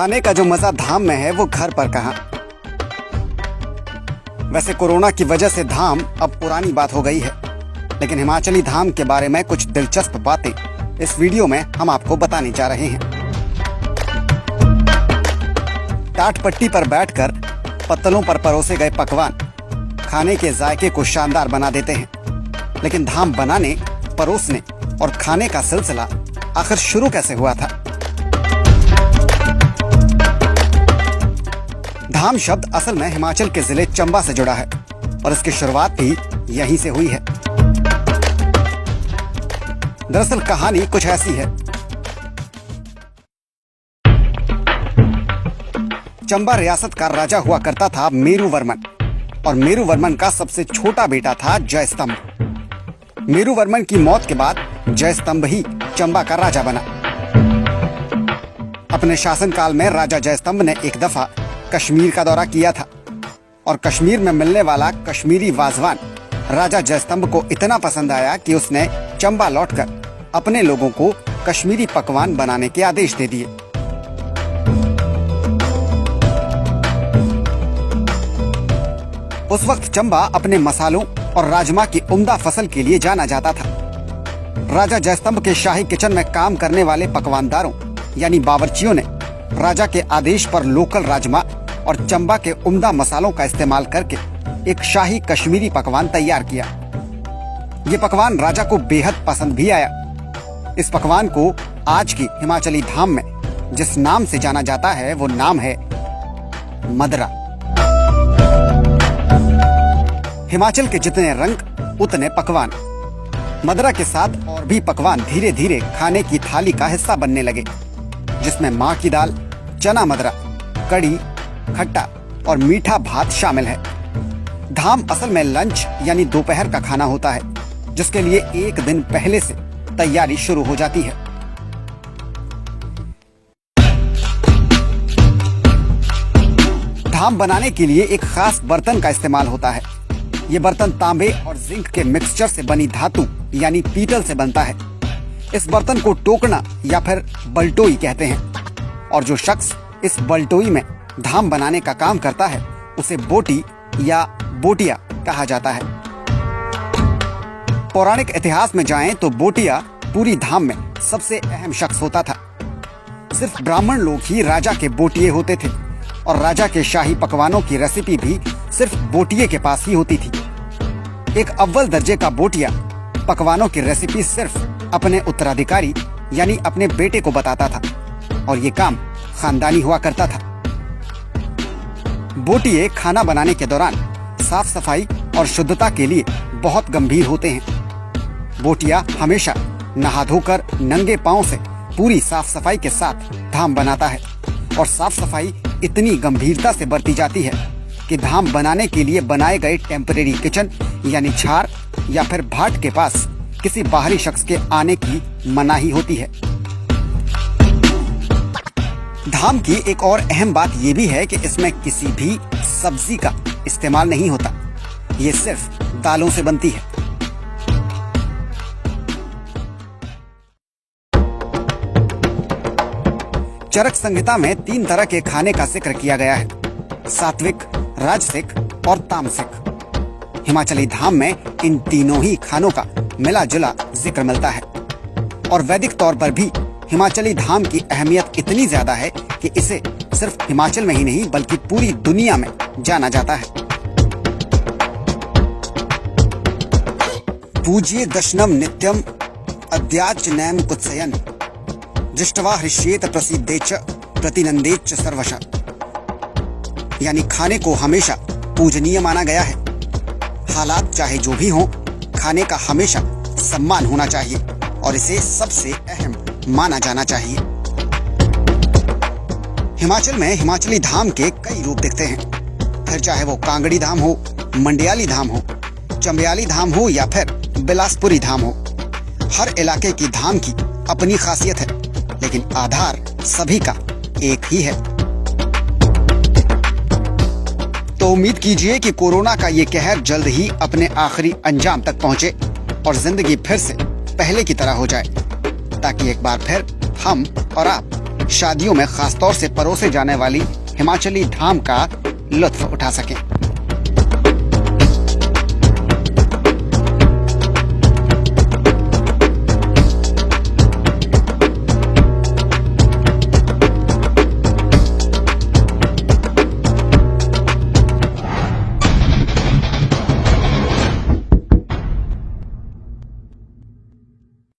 खाने का जो मजा धाम में है वो घर पर कहाँ। वैसे कोरोना की वजह से धाम अब पुरानी बात हो गई है, लेकिन हिमाचली धाम के बारे में कुछ दिलचस्प बातें इस वीडियो में हम आपको बताने जा रहे हैं। टाट पट्टी पर बैठकर पत्तलों पर परोसे गए पकवान खाने के जायके को शानदार बना देते हैं, लेकिन धाम बनाने, परोसने और खाने का सिलसिला आखिर शुरू कैसे हुआ था। धाम शब्द असल में हिमाचल के जिले चंबा से जुड़ा है और इसकी शुरुआत भी यहीं से हुई है। दरअसल कहानी कुछ ऐसी है। चंबा रियासत का राजा हुआ करता था मेरुवर्मन, और मेरुवर्मन का सबसे छोटा बेटा था जयस्तंभ। मेरुवर्मन की मौत के बाद जयस्तंभ ही चंबा का राजा बना। अपने शासनकाल में राजा जयस्तंभ ने एक दफा कश्मीर का दौरा किया था, और कश्मीर में मिलने वाला कश्मीरी वाजवान राजा जयस्तंभ को इतना पसंद आया कि उसने चंबा लौटकर अपने लोगों को कश्मीरी पकवान बनाने के आदेश दे दिए। उस वक्त चंबा अपने मसालों और राजमा की उम्दा फसल के लिए जाना जाता था। राजा जयस्तंभ के शाही किचन में काम करने वाले पकवानदारों यानी बावर्चियों ने राजा के आदेश पर लोकल राजमा और चंबा के उम्दा मसालों का इस्तेमाल करके एक शाही कश्मीरी पकवान तैयार किया। ये पकवान राजा को बेहद पसंद भी आया। इस पकवान को आज की हिमाचली धाम में जिस नाम से जाना जाता है वो नाम है मदरा। हिमाचल के जितने रंग उतने पकवान। मदरा के साथ और भी पकवान धीरे धीरे खाने की थाली का हिस्सा बनने लगे, जिसमें माँ की दाल, चना मदरा, कड़ी, खट्टा और मीठा भात शामिल है। धाम असल में लंच यानी दोपहर का खाना होता है, जिसके लिए एक दिन पहले से तैयारी शुरू हो जाती है। धाम बनाने के लिए एक खास बर्तन का इस्तेमाल होता है। ये बर्तन तांबे और जिंक के मिक्सचर से बनी धातु यानी पीतल से बनता है। इस बर्तन को टोकना या फिर बल्टोई कहते हैं, और जो शख्स इस बल्टोई में धाम बनाने का काम करता है उसे बोटी या बोटिया कहा जाता है। पौराणिक इतिहास में जाएं तो बोटिया पूरी धाम में सबसे अहम शख्स होता था। सिर्फ ब्राह्मण लोग ही राजा के बोटिये होते थे, और राजा के शाही पकवानों की रेसिपी भी सिर्फ बोटिये के पास ही होती थी। एक अव्वल दर्जे का बोटिया पकवानों की रेसिपी सिर्फ अपने उत्तराधिकारी यानी अपने बेटे को बताता था, और ये काम खानदानी हुआ करता था। बोटिये खाना बनाने के दौरान साफ सफाई और शुद्धता के लिए बहुत गंभीर होते हैं। बोटिया हमेशा नहा धोकर नंगे पांव से पूरी साफ सफाई के साथ धाम बनाता है, और साफ सफाई इतनी गंभीरता से बरती जाती है कि धाम बनाने के लिए बनाए गए टेम्परेरी किचन यानी छार या फिर भाट के पास किसी बाहरी शख्स के आने की मनाही होती है। धाम की एक और अहम बात यह भी है कि इसमें किसी भी सब्जी का इस्तेमाल नहीं होता। ये सिर्फ दालों से बनती है। चरक संहिता में 3 तरह के खाने का जिक्र किया गया है: सात्विक, राजसिक और तामसिक। हिमाचली धाम में इन तीनों ही खानों का मिला जुला जिक्र मिलता है, और वैदिक तौर पर भी हिमाचली धाम की अहमियत इतनी ज्यादा है कि इसे सिर्फ हिमाचल में ही नहीं बल्कि पूरी दुनिया में जाना जाता है। पूज्ये दशनम नित्यम अद्याच नैम कुत्सयन दृष्टवा हृष्येत प्रसिद्धेच प्रतिनंदेच सर्वशः। यानी खाने को हमेशा पूजनीय माना गया है। हालात चाहे जो भी हों, खाने का हमेशा सम्मान होना चाहिए और इसे सबसे अहम माना जाना चाहिए। हिमाचल में हिमाचली धाम के कई रूप दिखते हैं, फिर चाहे वो कांगड़ी धाम हो, मंडियाली धाम हो, चंबियाली धाम हो या फिर बिलासपुरी धाम हो। हर इलाके की धाम की अपनी खासियत है, लेकिन आधार सभी का एक ही है। तो उम्मीद कीजिए कि कोरोना का ये कहर जल्द ही अपने आखिरी अंजाम तक पहुंचे और जिंदगी फिर से पहले की तरह हो जाए, ताकि एक बार फिर हम और आप शादियों में खासतौर से परोसे जाने वाली हिमाचली धाम का लुत्फ उठा सकें।